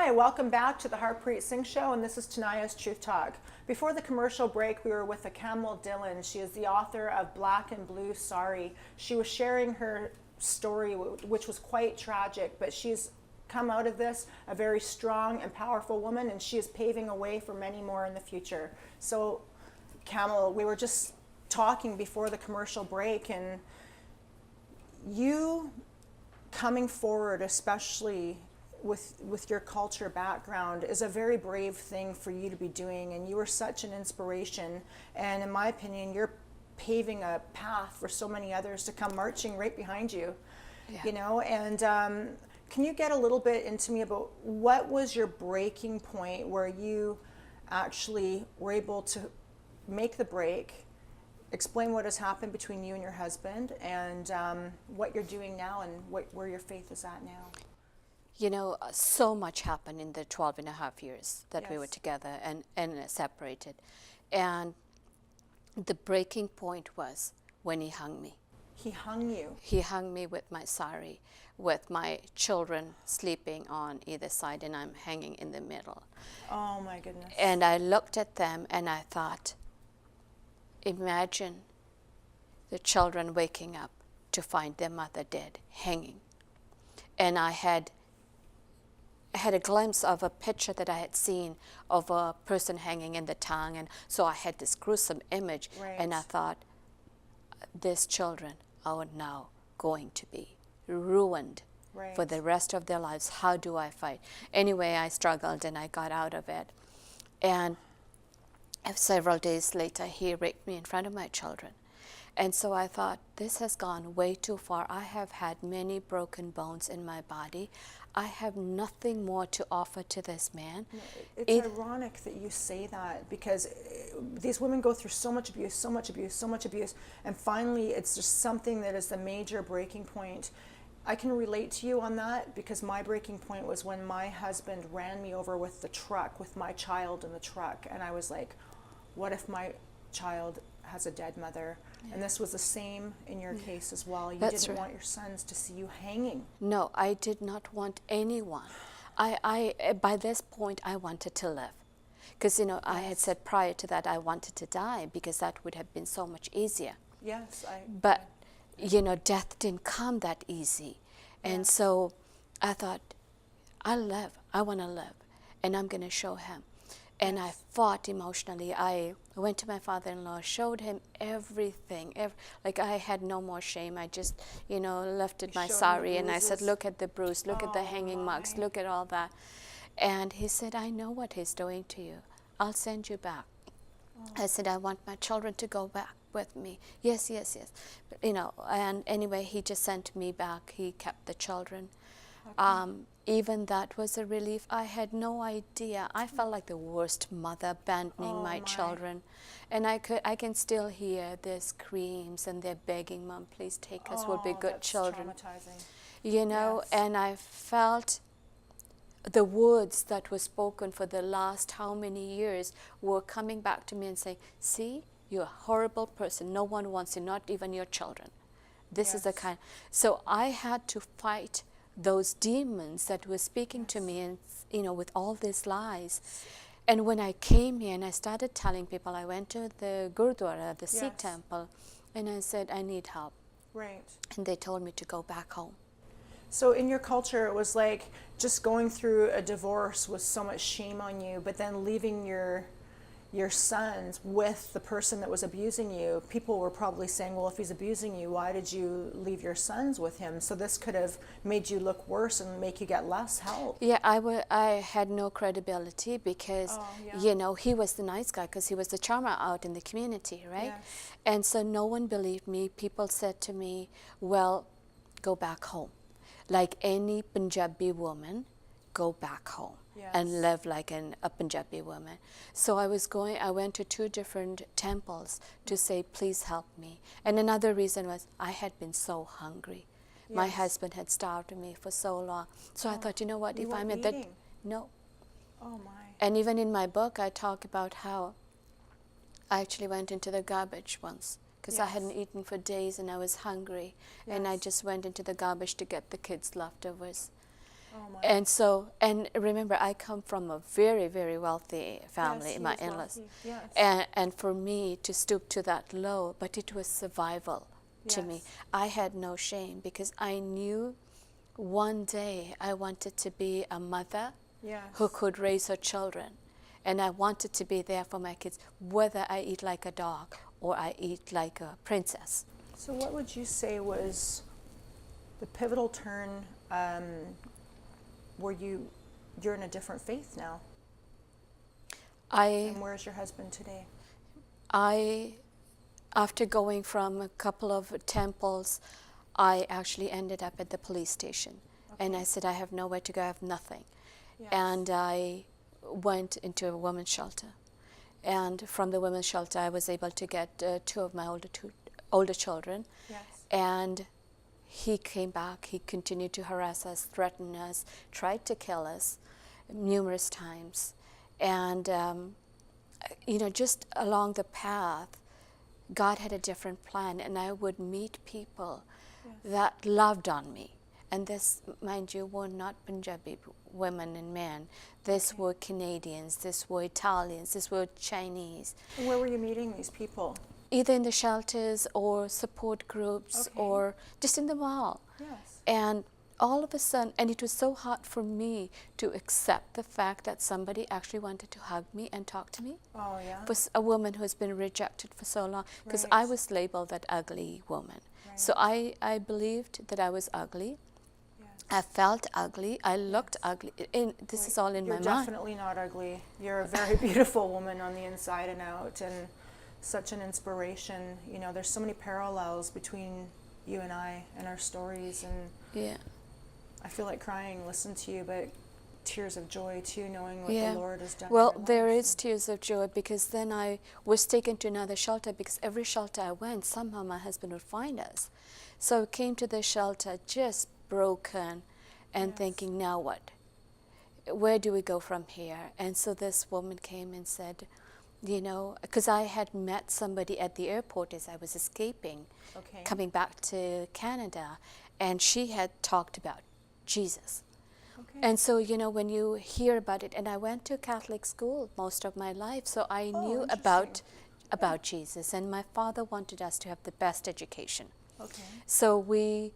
Hi, welcome back to the Harpreet Singh Show, and this is Tania's Truth Talk. Before the commercial break, we were with the Kamal Dhillon. She is the author of Black and Blue Sorry. She was sharing her story, which was quite tragic, but she's come out of this a very strong and powerful woman, and she is paving a way for many more in the future. So, Kamal, we were just talking before the commercial break, and you coming forward, especially with your culture background, is a very brave thing for you to be doing, and you are such an inspiration, and in my opinion you're paving a path for so many others to come marching right behind you. You know, and can you get a little bit into me about what was your breaking point where you actually were able to make the break, explain what has happened between you and your husband, and what you're doing now, and where your faith is at now? You know, so much happened in the 12 and a half years that we were together and separated. And the breaking point was when he hung me. He hung you? He hung me with my sari, with my children sleeping on either side, and I'm hanging in the middle. Oh my goodness. And I looked at them and I thought, imagine the children waking up to find their mother dead, hanging. And I had a glimpse of a picture that I had seen of a person hanging in the tongue, and so I had this gruesome image, and I thought, these children are now going to be ruined for the rest of their lives. How do I fight? Anyway, I struggled and I got out of it. And several days later, he raped me in front of my children. And so I thought, this has gone way too far. I have had many broken bones in my body. I have nothing more to offer to this man. It's ironic that you say that, because these women go through so much abuse, so much abuse, so much abuse, and finally it's just something that is the major breaking point. I can relate to you on that, because my breaking point was when my husband ran me over with the truck, with my child in the truck, and I was like, what if my child has a dead mother? And this was the same in your case as well. You didn't want your sons to see you hanging. No, I did not want anyone. I by this point, I wanted to live. Because, you know, I had said prior to that I wanted to die, because that would have been so much easier. But, you know, death didn't come that easy. And so I thought, I'll live. I want to live. And I'm going to show him. And I fought emotionally. I went to my father-in-law, showed him everything. Like, I had no more shame. I just, you know, lifted my sari and I said, look at the bruise, look at the hanging marks, look at all that. And he said, I know what he's doing to you. I'll send you back. I said, I want my children to go back with me. Yes, yes, yes. But, you know, and anyway, he just sent me back. He kept the children. Even that was a relief. I had no idea. I felt like the worst mother abandoning my children. And I can still hear their screams, and they're begging, Mom, please take us. We'll be good children. Traumatizing. You know, and I felt the words that were spoken for the last how many years were coming back to me and saying, see, you're a horrible person. No one wants you, not even your children. This is the kind. So I had to fight those demons that were speaking to me, and, you know, with all these lies. And when I came here and I started telling people, I went to the Gurdwara, the Sikh temple, and I said, I need help. And they told me to go back home. So in your culture, it was like just going through a divorce was so much shame on you, but then leaving your sons with the person that was abusing you, people were probably saying, well, if he's abusing you, why did you leave your sons with him? So this could have made you look worse and make you get less help. Yeah, I had no credibility, because, you know, he was the nice guy, because he was the charmer out in the community, right? And so no one believed me. People said to me, well, go back home. Like any Punjabi woman, go back home. And live like a Punjabi woman. So I went to 2 different temples to say, please help me. And another reason was I had been so hungry. My husband had starved me for so long. So I thought, you know what, if I'm at that, no. Oh my. And even in my book, I talk about how I actually went into the garbage once, because I hadn't eaten for days and I was hungry. And I just went into the garbage to get the kids' leftovers. Oh my. And so, and remember, I come from a very, very wealthy family, Yes, my he was in-laws. wealthy. Yes. And for me to stoop to that low, but it was survival to me. Yes. I had no shame because I knew one day I wanted to be a mother Yes. who could raise her children. And I wanted to be there for my kids, whether I eat like a dog or I eat like a princess. So what would you say was the pivotal turn where you're in a different faith now? And where's your husband today? After going from a couple of temples, I actually ended up at the police station. Okay. And I said, I have nowhere to go, I have nothing. Yes. And I went into a women's shelter. And from the women's shelter, I was able to get two of my older children. Yes. And he came back. He continued to harass us, threaten us, tried to kill us numerous times. And, just along the path, God had a different plan, and I would meet people that loved on me. And this, mind you, were not Punjabi women and men. This were Canadians, this were Italians, this were Chinese. And where were you meeting these people? Either in the shelters or support groups or just in the mall. Yes. And all of a sudden, and it was so hard for me to accept the fact that somebody actually wanted to hug me and talk to me. Oh, yeah. For a woman who has been rejected for so long, because I Right. was labeled that ugly woman. Right. So I believed that I was ugly. Yes. I felt ugly. I looked ugly. This is all in my You're mind. definitely not ugly. You're a very beautiful woman on the inside and out, and such an inspiration. You know, there's so many parallels between you and I and our stories, and Yeah. I feel like crying, listen to you, but tears of joy too, knowing what Yeah. the Lord has done. Well, in your there life. is tears of joy because then I was taken to another shelter because every shelter I went, somehow my husband would find us. So I came to the shelter just broken and Yes. thinking, now what? Where do we go from here? And so this woman came and said, because I had met somebody at the airport as I was escaping, Okay. coming back to Canada, and she had talked about Jesus. Okay. And so, when you hear about it, and I went to Catholic school most of my life, so I knew about Jesus, and my father wanted us to have the best education. Okay. So we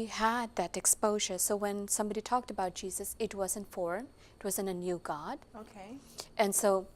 had that exposure. So when somebody talked about Jesus, it wasn't foreign, it wasn't a new God. Okay. And so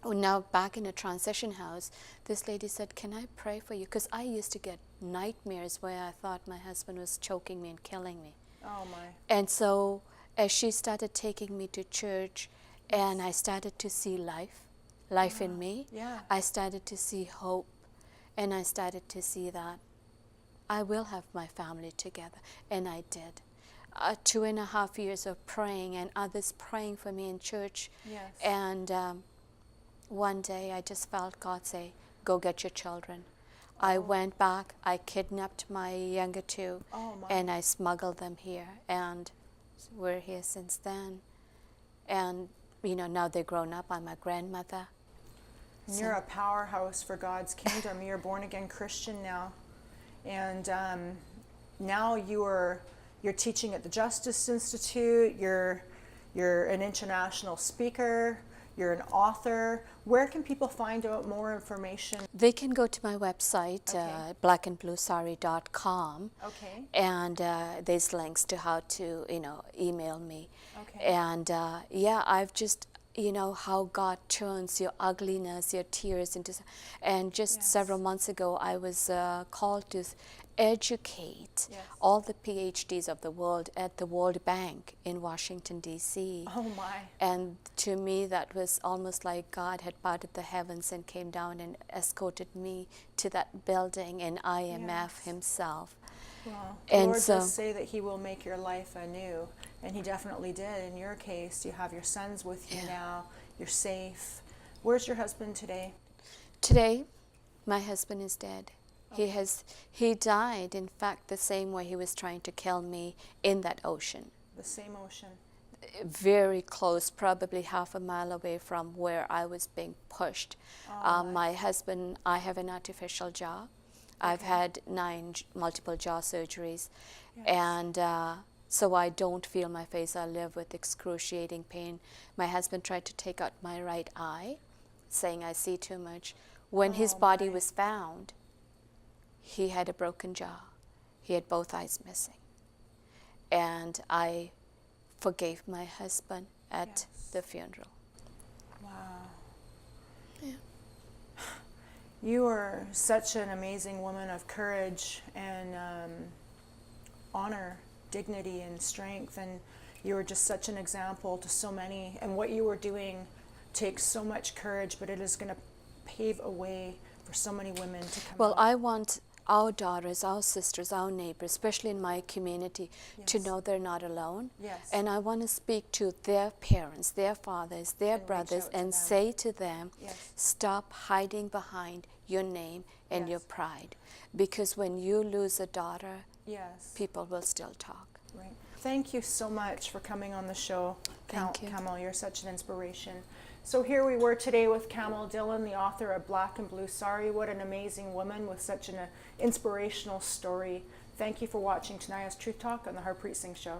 now back in a transition house, this lady said, can I pray for you? Because I used to get nightmares where I thought my husband was choking me and killing me. Oh my. And so as she started taking me to church and I started to see life in me, Yeah. I started to see hope, and I started to see that I will have my family together. And I did. 2.5 years of praying and others praying for me in church. Yes. And one day I just felt God say, go get your children. I went back, I kidnapped my younger two, Oh my. and I smuggled them here. And we're here since then. And, now they're grown up. I'm a grandmother. And you're a powerhouse for God's kingdom. You're a born-again Christian now. And now you're teaching at the Justice Institute. You're an international speaker. You're an author. Where can people find out more information? They can go to my website, Okay. blackandbluesari.com, Okay. and there's links to how to, email me. Okay. And I've just, how God turns your ugliness, your tears into, and just Yes. several months ago, I was called to educate Yes. all the PhDs of the world at the World Bank in Washington, D.C. Oh my. And to me, that was almost like God had parted the heavens and came down and escorted me to that building in IMF Yes. himself. Well, the And Lord so- does say that He will make your life anew, and He definitely did. In your case, you have your sons with you now. You're safe. Where's your husband today? Today, my husband is dead. He died, in fact, the same way he was trying to kill me in that ocean. The same ocean. Very close, probably half a mile away from where I was being pushed. My husband, I have an artificial jaw. I've Okay. had 9 multiple jaw surgeries. Yes. And so I don't feel my face. I live with excruciating pain. My husband tried to take out my right eye, saying I see too much. When his body was found, he had a broken jaw. He had both eyes missing. And I forgave my husband at the funeral. Wow. Yeah. You are such an amazing woman of courage and honor, dignity, and strength, and you are just such an example to so many. And what you are doing takes so much courage, but it is going to pave a way for so many women to come Well, out. I want our daughters, our sisters, our neighbors, especially in my community, to know they're not alone. Yes. And I want to speak to their parents, their fathers, their And reach brothers, out to and them. say to them, Yes. stop hiding behind your name and your pride. Because when you lose a daughter, people will still talk. Right. Thank you so much for coming on the show, Thank you. Kamal. You're such an inspiration. So here we were today with Kamal Dhillon, the author of Black and Blue Sari. What an amazing woman with such an inspirational story. Thank you for watching Tania's Truth Talk on the Harpreet Singh Show.